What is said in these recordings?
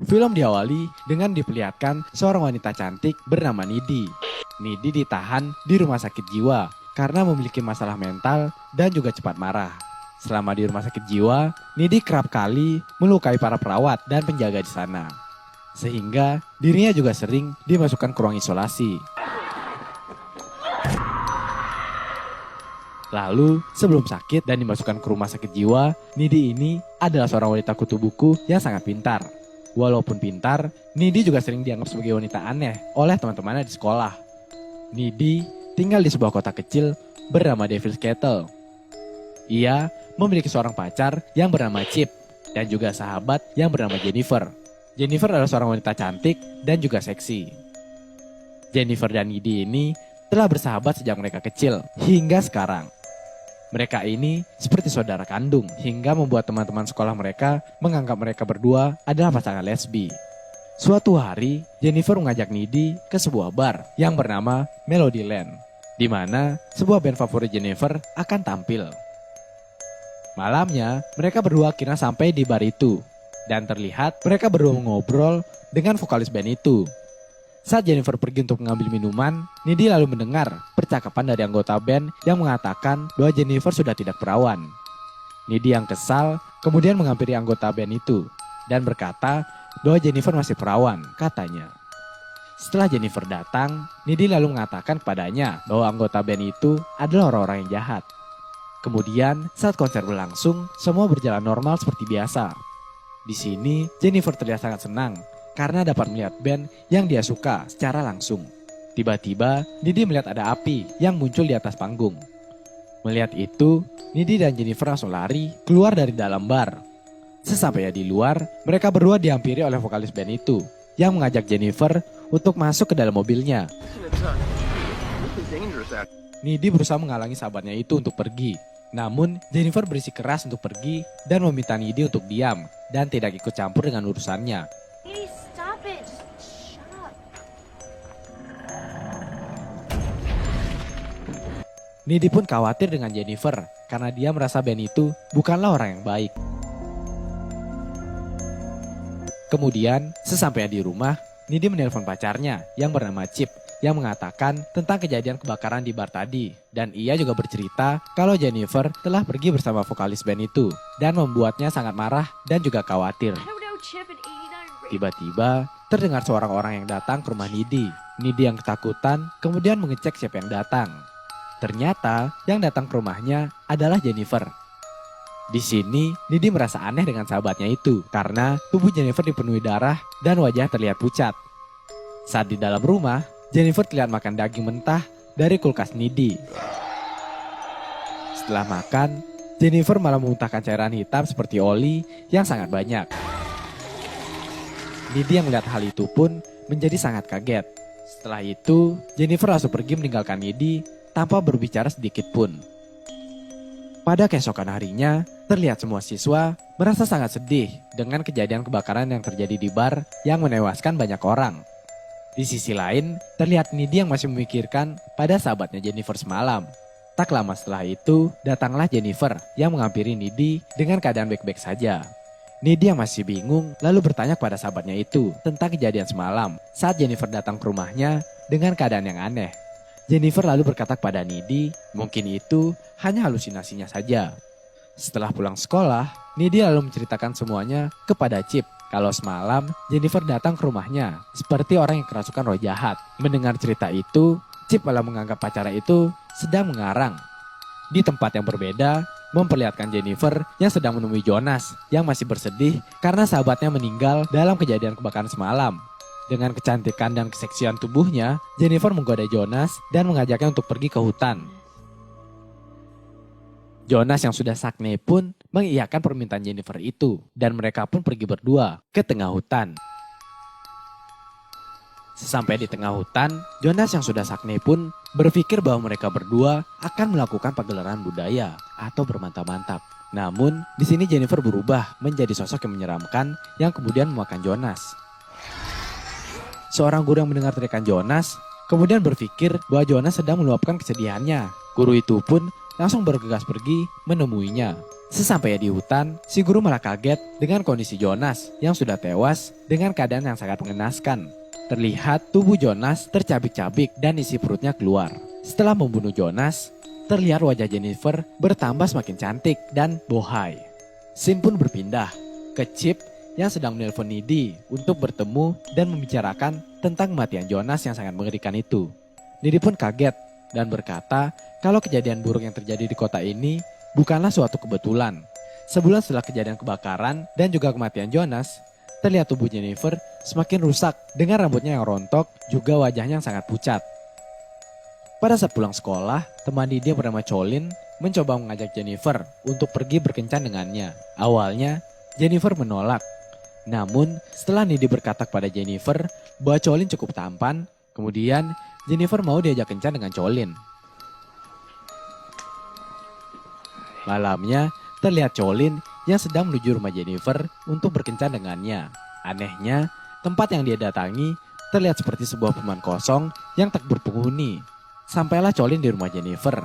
Film diawali dengan diperlihatkan seorang wanita cantik bernama Nidi. Nidi ditahan di rumah sakit jiwa karena memiliki masalah mental dan juga cepat marah. Selama di rumah sakit jiwa, Nidi kerap kali melukai para perawat dan penjaga di sana. Sehingga dirinya juga sering dimasukkan ke ruang isolasi. Lalu, sebelum sakit dan dimasukkan ke rumah sakit jiwa, Nidi ini adalah seorang wanita kutu buku yang sangat pintar. Walaupun pintar, Nidi juga sering dianggap sebagai wanita aneh oleh teman-temannya di sekolah. Nidi tinggal di sebuah kota kecil bernama Devil's Kettle. Ia memiliki seorang pacar yang bernama Chip dan juga sahabat yang bernama Jennifer. Jennifer adalah seorang wanita cantik dan juga seksi. Jennifer dan Nidi ini telah bersahabat sejak mereka kecil hingga sekarang. Mereka ini seperti saudara kandung hingga membuat teman-teman sekolah mereka menganggap mereka berdua adalah pasangan lesbi. Suatu hari, Jennifer mengajak Nidi ke sebuah bar yang bernama Melodyland, di mana sebuah band favorit Jennifer akan tampil. Malamnya, mereka berdua akhirnya sampai di bar itu, dan terlihat mereka berdua mengobrol dengan vokalis band itu. Saat Jennifer pergi untuk mengambil minuman, Nidi lalu mendengar percakapan dari anggota band yang mengatakan bahwa Jennifer sudah tidak perawan. Nidi yang kesal kemudian menghampiri anggota band itu dan berkata bahwa Jennifer masih perawan, katanya. Setelah Jennifer datang, Nidi lalu mengatakan kepadanya bahwa anggota band itu adalah orang-orang yang jahat. Kemudian saat konser berlangsung, semua berjalan normal seperti biasa. Di sini Jennifer terlihat sangat senang karena dapat melihat band yang dia suka secara langsung. Tiba-tiba, Nidi melihat ada api yang muncul di atas panggung. Melihat itu, Nidi dan Jennifer langsung lari keluar dari dalam bar. Sesampainya di luar, mereka berdua dihampiri oleh vokalis band itu yang mengajak Jennifer untuk masuk ke dalam mobilnya. Nidi berusaha menghalangi sahabatnya itu untuk pergi. Namun, Jennifer berisik keras untuk pergi dan meminta Nidi untuk diam dan tidak ikut campur dengan urusannya. Hey, stop it. Just shut up. Nidi pun khawatir dengan Jennifer karena dia merasa band itu bukanlah orang yang baik. Kemudian, sesampainya di rumah, Nidi menelpon pacarnya yang bernama Chip yang mengatakan tentang kejadian kebakaran di bar tadi. Dan ia juga bercerita kalau Jennifer telah pergi bersama vokalis band itu dan membuatnya sangat marah dan juga khawatir. I don't know, Chip and 89 Tiba-tiba, terdengar seorang orang yang datang ke rumah Nidi. Nidi yang ketakutan kemudian mengecek siapa yang datang. Ternyata yang datang ke rumahnya adalah Jennifer. Di sini, Nidi merasa aneh dengan sahabatnya itu karena tubuh Jennifer dipenuhi darah dan wajah terlihat pucat. Saat di dalam rumah, Jennifer terlihat makan daging mentah dari kulkas Nidi. Setelah makan, Jennifer malah memuntahkan cairan hitam seperti oli yang sangat banyak. Nidi yang melihat hal itu pun menjadi sangat kaget. Setelah itu, Jennifer langsung pergi meninggalkan Nidi tanpa berbicara sedikit pun. Pada keesokan harinya, terlihat semua siswa merasa sangat sedih dengan kejadian kebakaran yang terjadi di bar yang menewaskan banyak orang. Di sisi lain, terlihat Nidi yang masih memikirkan pada sahabatnya Jennifer semalam. Tak lama setelah itu, datanglah Jennifer yang menghampiri Nidi dengan keadaan baik-baik saja. Nidi yang masih bingung lalu bertanya kepada sahabatnya itu tentang kejadian semalam saat Jennifer datang ke rumahnya dengan keadaan yang aneh. Jennifer lalu berkata kepada Nidi, mungkin itu hanya halusinasinya saja. Setelah pulang sekolah, Nidi lalu menceritakan semuanya kepada Chip. Kalau semalam Jennifer datang ke rumahnya seperti orang yang kerasukan roh jahat. Mendengar cerita itu, Chip malah menganggap pacarnya itu sedang mengarang. Di tempat yang berbeda, memperlihatkan Jennifer yang sedang menemui Jonas yang masih bersedih karena sahabatnya meninggal dalam kejadian kebakaran semalam. Dengan kecantikan dan keseksian tubuhnya, Jennifer menggoda Jonas dan mengajaknya untuk pergi ke hutan. Jonas yang sudah sakne pun mengiyakan permintaan Jennifer itu dan mereka pun pergi berdua ke tengah hutan. Sesampai di tengah hutan, Jonas yang sudah sakne pun berpikir bahwa mereka berdua akan melakukan pagelaran budaya atau bermantap-mantap. Namun, di sini Jennifer berubah menjadi sosok yang menyeramkan yang kemudian memakan Jonas. Seorang guru yang mendengar teriakan Jonas kemudian berpikir bahwa Jonas sedang meluapkan kesedihannya. Guru itu pun langsung bergegas pergi menemuinya. Sesampainya di hutan, si guru malah kaget dengan kondisi Jonas yang sudah tewas dengan keadaan yang sangat mengenaskan. Terlihat tubuh Jonas tercabik-cabik dan isi perutnya keluar. Setelah membunuh Jonas, terlihat wajah Jennifer bertambah semakin cantik dan bohai. Scene pun berpindah ke Chip yang sedang menelpon Needy untuk bertemu dan membicarakan tentang kematian Jonas yang sangat mengerikan itu. Needy pun kaget dan berkata kalau kejadian buruk yang terjadi di kota ini bukanlah suatu kebetulan. Sebulan setelah kejadian kebakaran dan juga kematian Jonas, terlihat tubuh Jennifer semakin rusak dengan rambutnya yang rontok, juga wajahnya yang sangat pucat. Pada saat pulang sekolah, teman Needy yang bernama Colin mencoba mengajak Jennifer untuk pergi berkencan dengannya. Awalnya, Jennifer menolak. Namun, setelah Needy berkata kepada Jennifer bahwa Colin cukup tampan, kemudian Jennifer mau diajak kencan dengan Colin. Malamnya, terlihat Colin yang sedang menuju rumah Jennifer untuk berkencan dengannya. Anehnya, tempat yang dia datangi terlihat seperti sebuah perumahan kosong yang tak berpenghuni. Sampailah Colin di rumah Jennifer.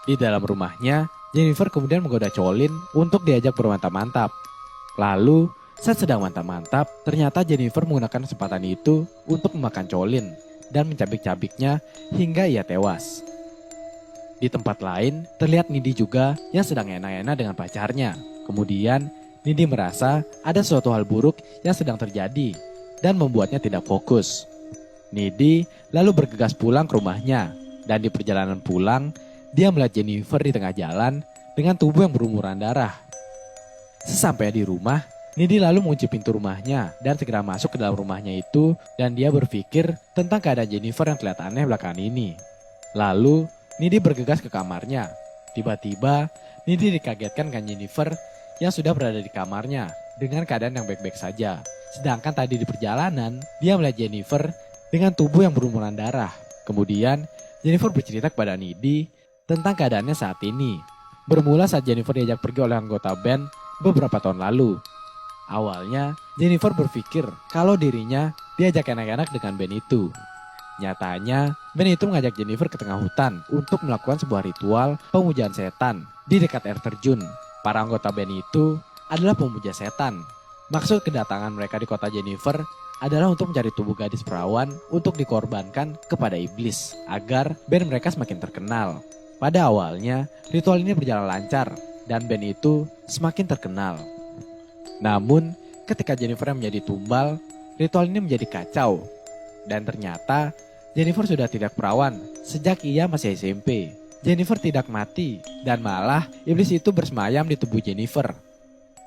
Di dalam rumahnya, Jennifer kemudian menggoda Colin untuk diajak bermantap-mantap. Lalu, saat sedang mantap-mantap, ternyata Jennifer menggunakan kesempatan itu untuk memakan Colin dan mencabik-cabiknya hingga ia tewas. Di tempat lain, terlihat Needy juga yang sedang enak-enak dengan pacarnya. Kemudian, Needy merasa ada suatu hal buruk yang sedang terjadi dan membuatnya tidak fokus. Needy lalu bergegas pulang ke rumahnya dan di perjalanan pulang, dia melihat Jennifer di tengah jalan dengan tubuh yang berlumuran darah. Sesampainya di rumah, Needy lalu mengunci pintu rumahnya dan segera masuk ke dalam rumahnya itu dan dia berpikir tentang keadaan Jennifer yang terlihat aneh belakangan ini. Lalu, Needy bergegas ke kamarnya. Tiba-tiba, Needy dikagetkan dengan Jennifer yang sudah berada di kamarnya dengan keadaan yang baik-baik saja. Sedangkan tadi di perjalanan, dia melihat Jennifer dengan tubuh yang berlumuran darah. Kemudian, Jennifer bercerita kepada Needy tentang keadaannya saat ini. Bermula saat Jennifer diajak pergi oleh anggota band beberapa tahun lalu. Awalnya, Jennifer berpikir kalau dirinya diajak enak-enak dengan band itu. Nyatanya, band itu mengajak Jennifer ke tengah hutan untuk melakukan sebuah ritual pemujaan setan di dekat air terjun. Para anggota band itu adalah pemuja setan. Maksud kedatangan mereka di kota Jennifer adalah untuk mencari tubuh gadis perawan untuk dikorbankan kepada iblis agar band mereka semakin terkenal. Pada awalnya, ritual ini berjalan lancar dan band itu semakin terkenal. Namun, ketika Jennifer menjadi tumbal, ritual ini menjadi kacau. Dan ternyata Jennifer sudah tidak perawan sejak ia masih SMP. Jennifer tidak mati dan malah iblis itu bersemayam di tubuh Jennifer.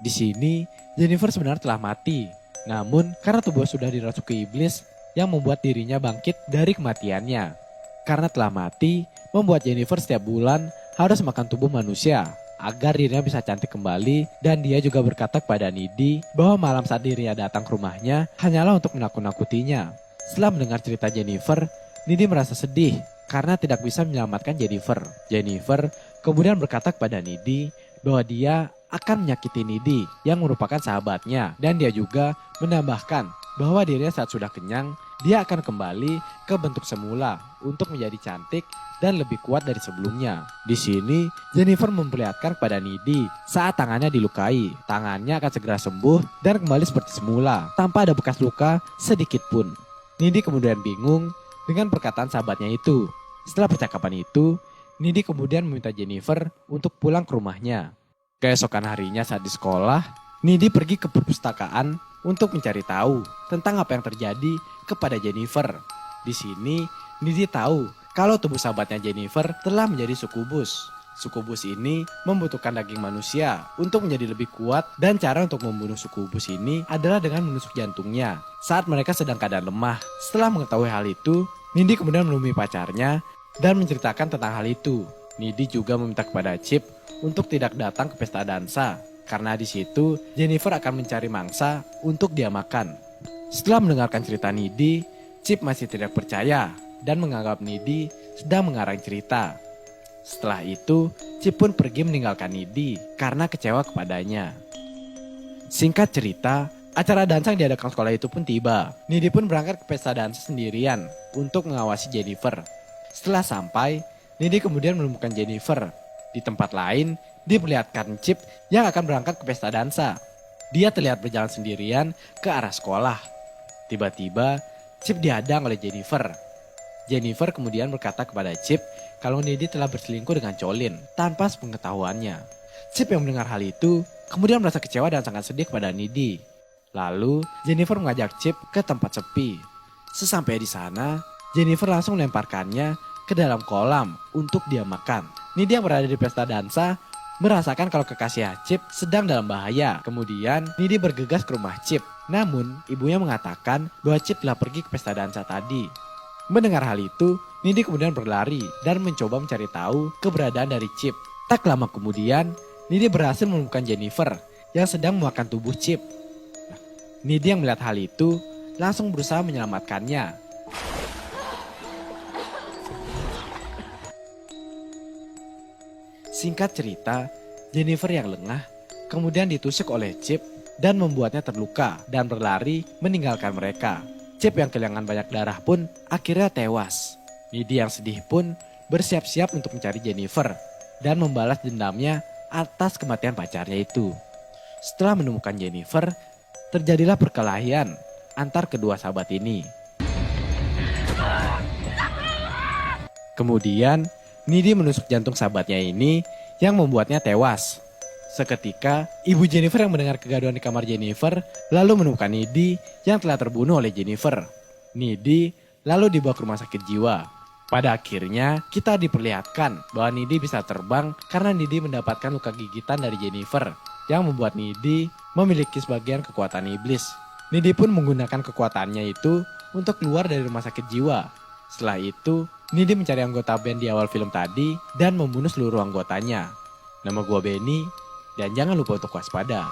Di sini Jennifer sebenarnya telah mati. Namun karena tubuh sudah dirasuki iblis yang membuat dirinya bangkit dari kematiannya. Karena telah mati, membuat Jennifer setiap bulan harus makan tubuh manusia agar dirinya bisa cantik kembali, dan dia juga berkata kepada Needy bahwa malam saat dirinya datang ke rumahnya hanyalah untuk menakut-nakutinya. Setelah mendengar cerita Jennifer, Needy merasa sedih karena tidak bisa menyelamatkan Jennifer. Jennifer kemudian berkata kepada Needy bahwa dia akan menyakiti Needy yang merupakan sahabatnya, dan dia juga menambahkan bahwa dirinya saat sudah kenyang, dia akan kembali ke bentuk semula untuk menjadi cantik dan lebih kuat dari sebelumnya. Di sini, Jennifer memperlihatkan kepada Needy saat tangannya dilukai. Tangannya akan segera sembuh dan kembali seperti semula, tanpa ada bekas luka sedikit pun. Needy kemudian bingung dengan perkataan sahabatnya itu. Setelah percakapan itu, Needy kemudian meminta Jennifer untuk pulang ke rumahnya. Keesokan harinya saat di sekolah, Needy pergi ke perpustakaan untuk mencari tahu tentang apa yang terjadi kepada Jennifer. Di sini, Needy tahu kalau tubuh sahabatnya Jennifer telah menjadi sukubus. Sukubus ini membutuhkan daging manusia untuk menjadi lebih kuat, dan cara untuk membunuh sukubus ini adalah dengan menusuk jantungnya saat mereka sedang keadaan lemah. Setelah mengetahui hal itu, Needy kemudian menemui pacarnya dan menceritakan tentang hal itu. Needy juga meminta kepada Chip untuk tidak datang ke pesta dansa karena di situ Jennifer akan mencari mangsa untuk dia makan. Setelah mendengarkan cerita Needy, Chip masih tidak percaya dan menganggap Needy sedang mengarang cerita. Setelah itu, Chip pun pergi meninggalkan Needy karena kecewa kepadanya. Singkat cerita, acara dansa yang diadakan sekolah itu pun tiba. Needy pun berangkat ke pesta dansa sendirian untuk mengawasi Jennifer. Setelah sampai, Needy kemudian menemukan Jennifer Di tempat lain, diperlihatkan Chip yang akan berangkat ke pesta dansa. Dia terlihat berjalan sendirian ke arah sekolah. Tiba-tiba, Chip dihadang oleh Jennifer. Jennifer kemudian berkata kepada Chip kalau Needy telah berselingkuh dengan Colin tanpa sepengetahuannya. Chip yang mendengar hal itu kemudian merasa kecewa dan sangat sedih kepada Needy. Lalu, Jennifer mengajak Chip ke tempat sepi. Sesampai di sana, Jennifer langsung melemparkannya ke dalam kolam untuk dia makan. Needy yang berada di pesta dansa merasakan kalau kekasih Chip sedang dalam bahaya. Kemudian, Needy bergegas ke rumah Chip. Namun, ibunya mengatakan bahwa Chip telah pergi ke pesta dansa tadi. Mendengar hal itu, Needy kemudian berlari dan mencoba mencari tahu keberadaan dari Chip. Tak lama kemudian, Needy berhasil menemukan Jennifer yang sedang memakan tubuh Chip. Needy yang melihat hal itu langsung berusaha menyelamatkannya. Singkat cerita, Jennifer yang lengah kemudian ditusuk oleh Chip dan membuatnya terluka dan berlari meninggalkan mereka. Chip yang kehilangan banyak darah pun akhirnya tewas. Needy yang sedih pun bersiap-siap untuk mencari Jennifer dan membalas dendamnya atas kematian pacarnya itu. Setelah menemukan Jennifer, terjadilah perkelahian antar kedua sahabat ini. Kemudian, Needy menusuk jantung sahabatnya ini yang membuatnya tewas. Seketika, ibu Jennifer yang mendengar kegaduhan di kamar Jennifer lalu menemukan Needy yang telah terbunuh oleh Jennifer. Needy lalu dibawa ke rumah sakit jiwa. Pada akhirnya, kita diperlihatkan bahwa Needy bisa terbang karena Needy mendapatkan luka gigitan dari Jennifer yang membuat Needy memiliki sebagian kekuatan iblis. Needy pun menggunakan kekuatannya itu untuk keluar dari rumah sakit jiwa. Setelah itu, Needy mencari anggota band di awal film tadi dan membunuh seluruh anggotanya. Nama gua Benny, dan jangan lupa untuk waspada.